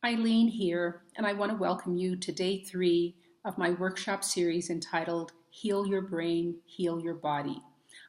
Eileen here, and I want to welcome you to day 3 of my workshop series entitled Heal Your Brain, Heal Your Body.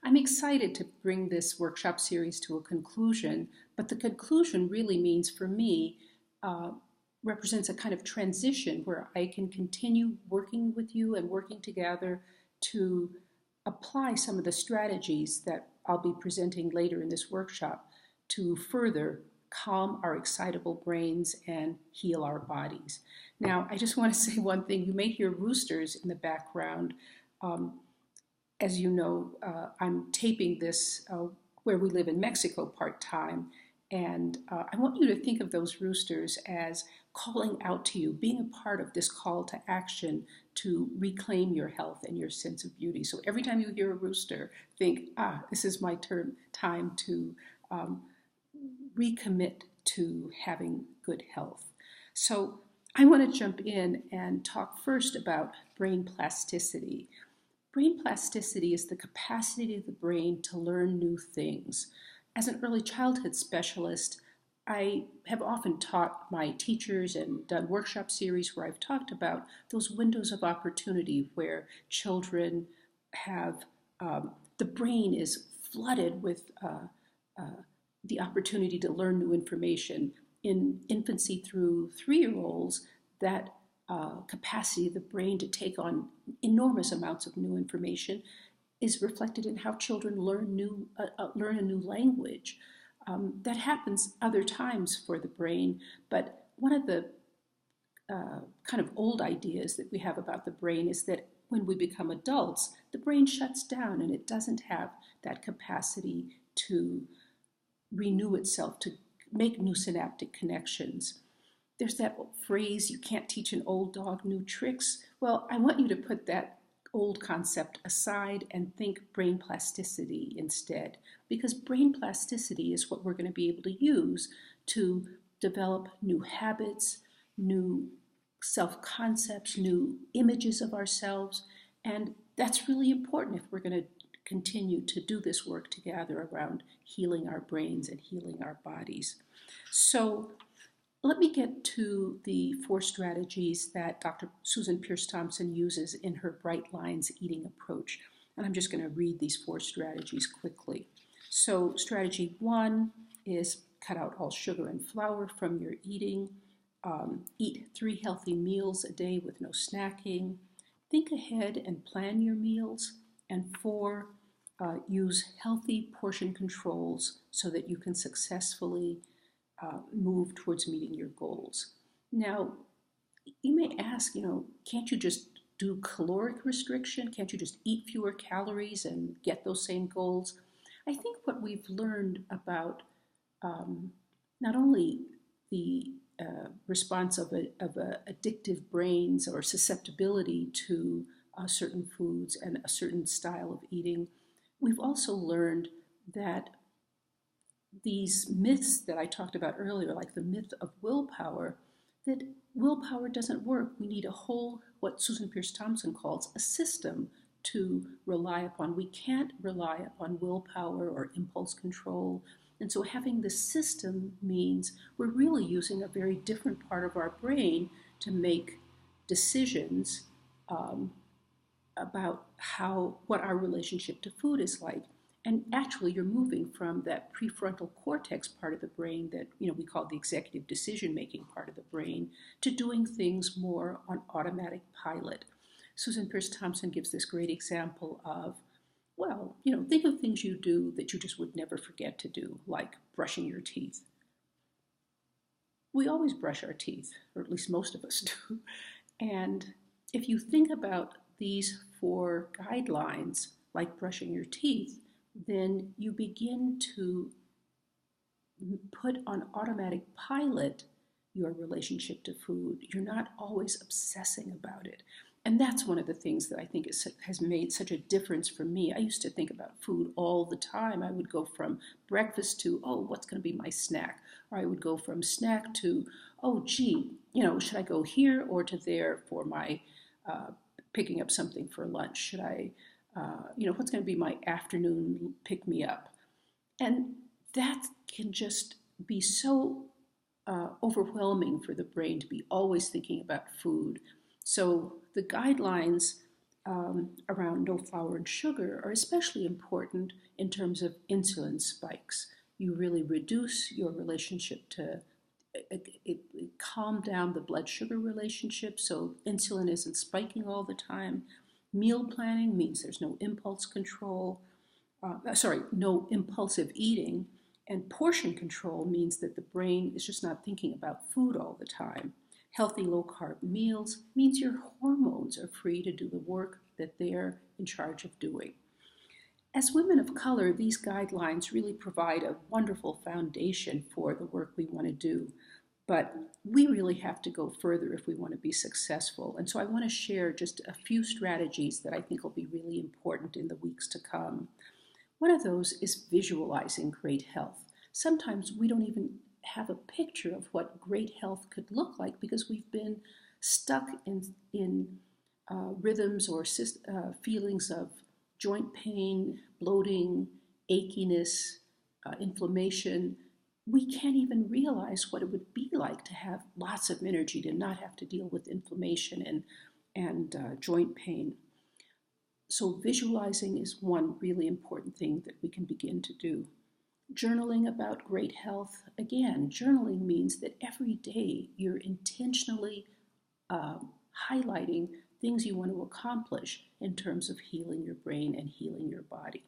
I'm excited to bring this workshop series to a conclusion, but the conclusion really means for me uh, represents a kind of transition where I can continue working with you and working together to apply some of the strategies that I'll be presenting later in this workshop to further calm our excitable brains and heal our bodies. Now, I just want to say one thing. You may hear roosters in the background. Um, as you know, I'm taping this where we live in Mexico part time. And I want you to think of those roosters as calling out to you, being a part of this call to action to reclaim your health and your sense of beauty. So every time you hear a rooster, think, this is my time to um, recommit to having good health. So I want to jump in and talk first about brain plasticity. Brain plasticity is the capacity of the brain to learn new things. As an early childhood specialist, I have often taught my teachers and done workshop series where I've talked about those windows of opportunity where children have, the brain is flooded with uh, the opportunity to learn new information. In infancy through 3-year-olds, that capacity of the brain to take on enormous amounts of new information is reflected in how children learn a new language. That happens other times for the brain, but one of the kind of old ideas that we have about the brain is that when we become adults, the brain shuts down and it doesn't have that capacity to renew itself, to make new synaptic connections. There's that phrase, you can't teach an old dog new tricks. Well, I want you to put that old concept aside and think brain plasticity instead, because brain plasticity is what we're going to be able to use to develop new habits, new self-concepts, new images of ourselves, and that's really important if we're going to continue to do this work together around healing our brains and healing our bodies. So let me get to the 4 strategies that Dr. Susan Peirce Thompson uses in her Bright Lines Eating approach. And I'm just going to read these 4 strategies quickly. So strategy 1 is cut out all sugar and flour from your eating. Eat 3 healthy meals a day with no snacking. Think ahead and plan your meals. And 4, use healthy portion controls so that you can successfully move towards meeting your goals. Now, you may ask, can't you just do caloric restriction? Can't you just eat fewer calories and get those same goals? I think what we've learned about not only the response of addictive brains or susceptibility to certain foods and a certain style of eating, we've also learned that these myths that I talked about earlier, like the myth of willpower, that willpower doesn't work. We need a whole, what Susan Peirce Thompson calls a system to rely upon. We can't rely upon willpower or impulse control. And so having this system means we're really using a very different part of our brain to make decisions about what our relationship to food is like. And actually, you're moving from that prefrontal cortex part of the brain that we call the executive decision-making part of the brain to doing things more on automatic pilot. Susan Peirce Thompson gives this great example of, well, think of things you do that you just would never forget to do, like brushing your teeth. We always brush our teeth, or at least most of us do. And if you think about these 4 guidelines, like brushing your teeth, then you begin to put on automatic pilot your relationship to food. You're not always obsessing about it. And that's one of the things that I think has made such a difference for me. I used to think about food all the time. I would go from breakfast to, what's going to be my snack? Or I would go from snack to, should I go here or to there for my picking up something for lunch? Should I what's going to be my afternoon pick me up? And that can just be so overwhelming for the brain to be always thinking about food. So the guidelines around no flour and sugar are especially important in terms of insulin spikes. You really reduce your relationship to it calm down the blood sugar relationship so insulin isn't spiking all the time. Meal planning means there's no impulse control, no impulsive eating. And portion control means that the brain is just not thinking about food all the time. Healthy low carb meals means your hormones are free to do the work that they're in charge of doing. As women of color, these guidelines really provide a wonderful foundation for the work we want to do. But we really have to go further if we want to be successful. And so I want to share just a few strategies that I think will be really important in the weeks to come. One of those is visualizing great health. Sometimes we don't even have a picture of what great health could look like because we've been stuck in rhythms or feelings of joint pain, bloating, achiness, inflammation. We can't even realize what it would be like to have lots of energy, to not have to deal with inflammation and joint pain. So visualizing is one really important thing that we can begin to do. Journaling about great health. Again, journaling means that every day you're intentionally highlighting things you want to accomplish in terms of healing your brain and healing your body.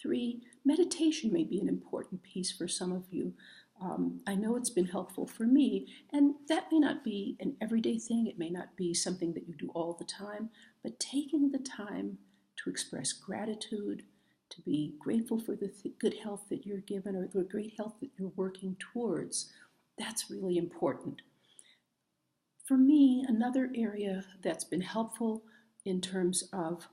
3, meditation may be an important piece for some of you. I know it's been helpful for me, and that may not be an everyday thing. It may not be something that you do all the time, but taking the time to express gratitude, to be grateful for the good health that you're given or the great health that you're working towards, that's really important. For me, another area that's been helpful in terms of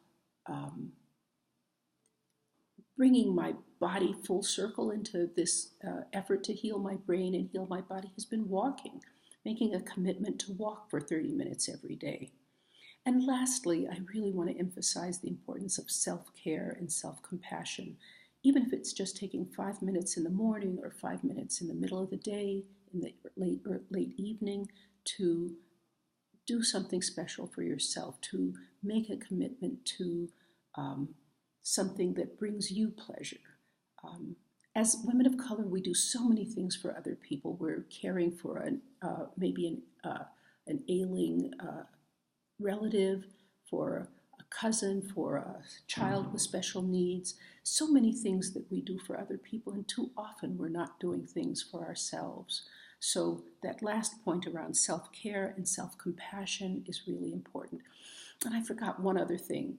bringing my body full circle into this effort to heal my brain and heal my body has been walking, making a commitment to walk for 30 minutes every day. And lastly, I really want to emphasize the importance of self-care and self-compassion, even if it's just taking 5 minutes in the morning or 5 minutes in the middle of the day, in the late evening, to do something special for yourself, to make a commitment to something that brings you pleasure. As women of color, we do so many things for other people. We're caring for maybe an ailing relative, for a cousin, for a child with special needs. So many things that we do for other people, and too often we're not doing things for ourselves. So that last point around self-care and self-compassion is really important. And I forgot one other thing.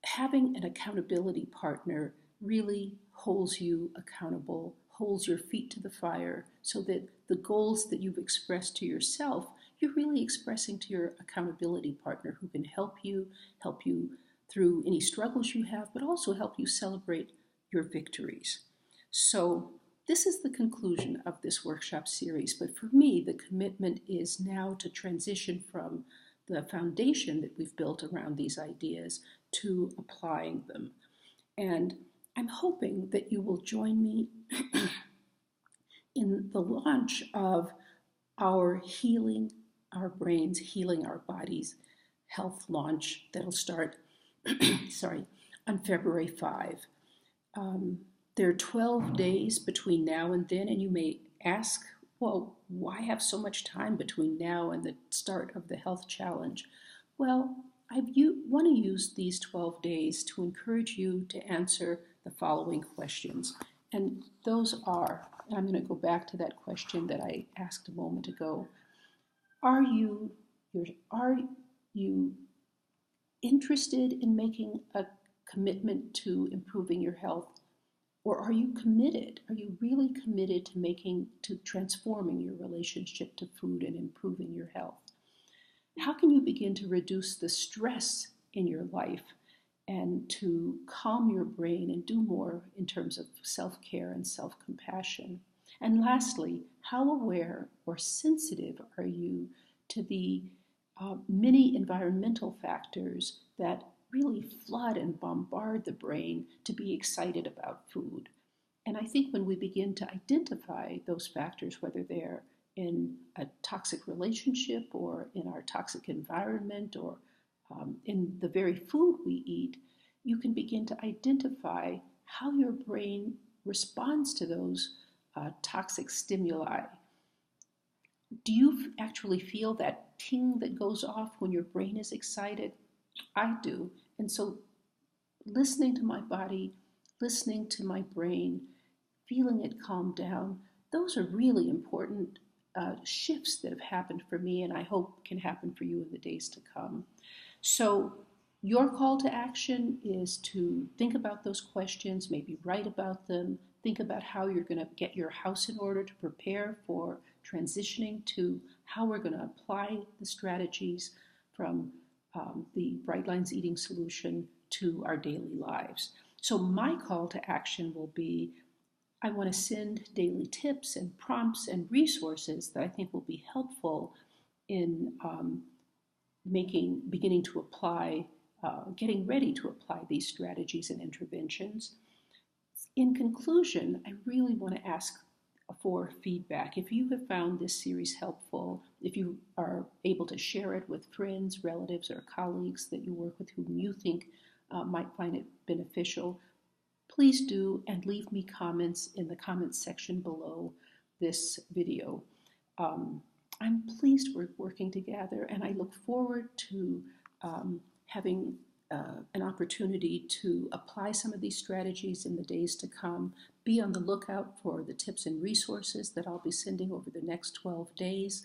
Having an accountability partner really holds you accountable, holds your feet to the fire, so that the goals that you've expressed to yourself, you're really expressing to your accountability partner who can help you through any struggles you have, but also help you celebrate your victories. So this is the conclusion of this workshop series, but for me, the commitment is now to transition from the foundation that we've built around these ideas to applying them. And I'm hoping that you will join me in the launch of our Healing Our Brains, Healing Our Bodies health launch that'll start on February 5. There are 12 days between now and then, and you may ask, well, why have so much time between now and the start of the health challenge? Well, I want to use these 12 days to encourage you to answer the following questions. And those are, and I'm going to go back to that question that I asked a moment ago. Are you interested in making a commitment to improving your health? Or are you committed? Are you really committed to transforming your relationship to food and improving your health? How can you begin to reduce the stress in your life and to calm your brain and do more in terms of self-care and self-compassion? And lastly, how aware or sensitive are you to the many environmental factors that really flood and bombard the brain to be excited about food? And I think when we begin to identify those factors, whether they're in a toxic relationship or in our toxic environment or in the very food we eat, you can begin to identify how your brain responds to those toxic stimuli. Do you actually feel that ting that goes off when your brain is excited? I do. And so listening to my body, listening to my brain, feeling it calm down, those are really important shifts that have happened for me and I hope can happen for you in the days to come. So your call to action is to think about those questions, maybe write about them, think about how you're going to get your house in order to prepare for transitioning to how we're going to apply the strategies from the Bright Lines Eating Solution to our daily lives. So my call to action will be I want to send daily tips and prompts and resources that I think will be helpful in beginning to apply, getting ready to apply these strategies and interventions. In conclusion, I really want to ask for feedback. If you have found this series helpful, if you are able to share it with friends, relatives, or colleagues that you work with whom you think might find it beneficial, please do and leave me comments in the comments section below this video. I'm pleased we're working together and I look forward to having an opportunity to apply some of these strategies in the days to come. Be on the lookout for the tips and resources that I'll be sending over the next 12 days.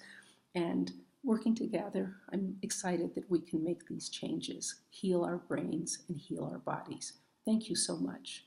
And working together, I'm excited that we can make these changes, heal our brains and heal our bodies. Thank you so much.